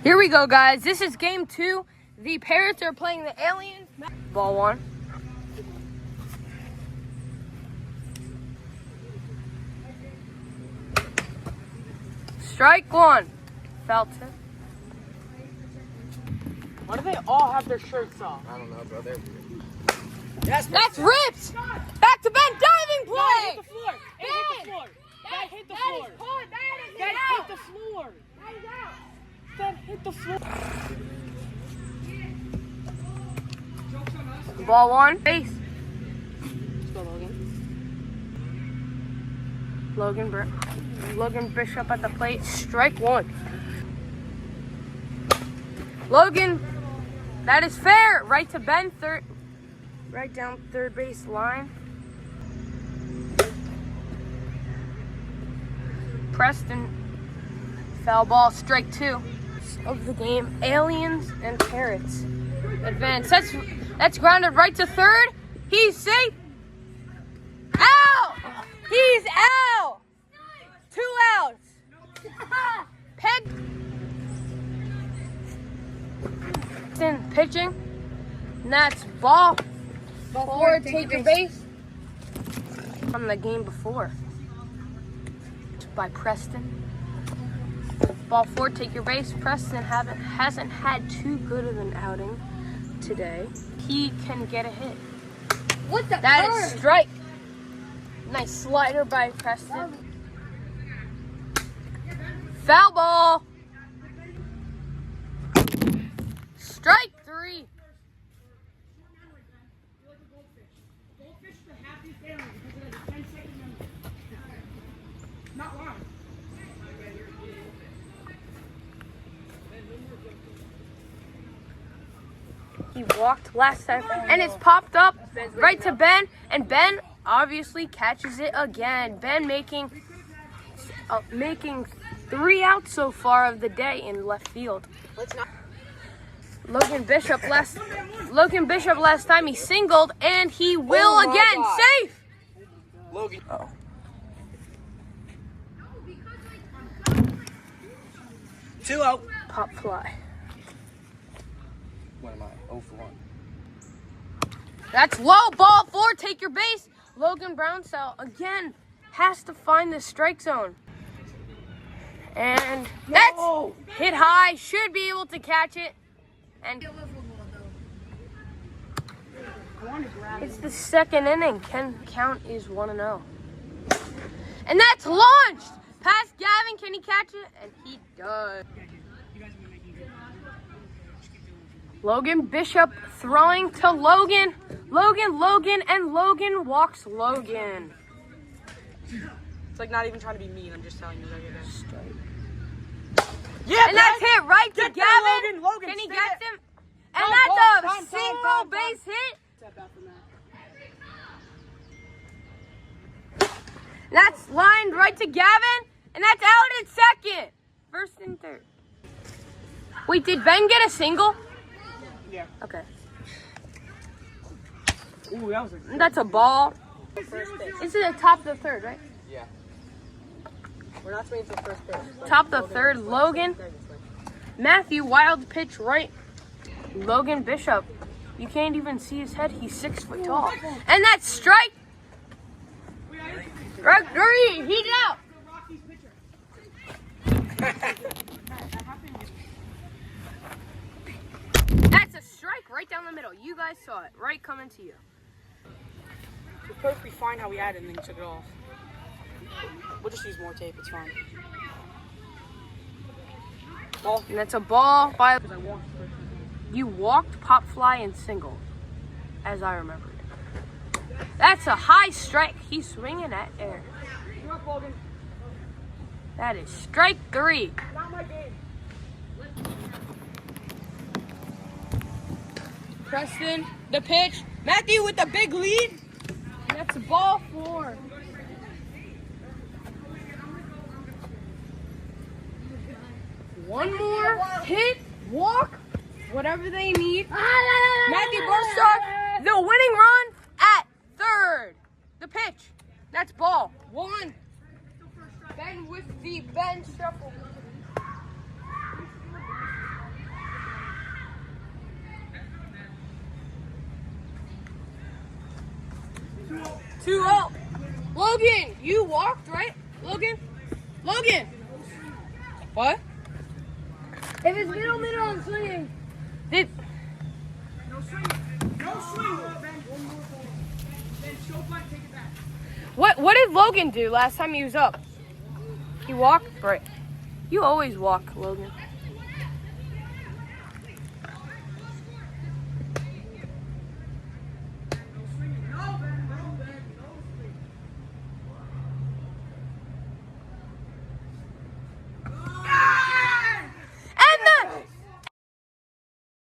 Here we go, guys. This is game 2. The Parrots are playing the Aliens. Ball 1. Strike 1. Foul tip. Why do they all have their shirts off? I don't know, bro. They're weird. That's ripped. Back to Ben. Diving play. That hit the floor. It hit the floor. That hit the floor. That hit the floor. That hit the floor. Ball 1. Base. Let's go, Logan. Logan Bishop at the plate. Strike 1. Logan, that is fair. Right to Ben. Right down third base line. Preston. Foul ball. Strike 2 of the game. Aliens and Parrots advance. That's grounded right to third. He's safe. Out. He's out. 2 outs. Peg. Pitching. And that's ball 4. Take your base. From the game before. By Preston. Ball 4. Take your base. Preston hasn't had too good of an outing today. He can get a hit. What the? That is strike. Nice slider by Preston. Foul ball. Strike 3. He walked last time, and it's popped up right to Ben, and Ben obviously catches it again. Ben making 3 outs so far of the day in left field. Logan Bishop last time he singled, and he will again. Safe. Logan. Oh. Two out. Pop fly. What am I? 0 for 1. That's low. Ball 4. Take your base. Logan Brownsell again has to find the strike zone. And that's hit high. Should be able to catch it. And it's the second inning. Count is 1-0. And that's launched. Past Gavin. Can he catch it? And he does. Logan Bishop throwing to Logan. Logan, and Logan walks Logan. It's like not even trying to be mean. I'm just telling you that it is. Yeah, and that's hit right to Gavin. Logan, Can he stay get there. him? And No, that's ball, a time, single base hit. Step out from that. That's lined right to Gavin, and that's out at second. First and third. Wait, did Ben get a single? Yeah. Okay. Ooh, that was a That's a ball. first base. This is the top of the third, right? Yeah. We're not swinging for first base. Top of the third, Logan. Matthew, wild pitch right. Logan Bishop. You can't even see his head. He's 6 foot tall. And that's strike. Strike 3. He's out. That's a strike right down the middle. You guys saw it. Right coming to you. It's perfectly fine how we had it and then took it off. We'll just use more tape. It's fine. Ball. And that's a ball by... Because I want first. You walked, pop fly, and single, as I remembered. That's a high strike. He's swinging at air. You're up, Logan. That is strike 3. Not my game. Preston, the pitch. Matthew with the big lead. And that's a ball 4. One more hit, walk, whatever they need. Matthew Burstock, the winning run at third. The pitch. That's ball 1. Ben with the Ben shuffle. 2-0. Logan, you walked, right? Logan? Logan! What? If it's middle, I'm swinging. Did No swing. No swing. Then show butt, take it back. what did Logan do last time he was up? He walked? Right. You always walk, Logan.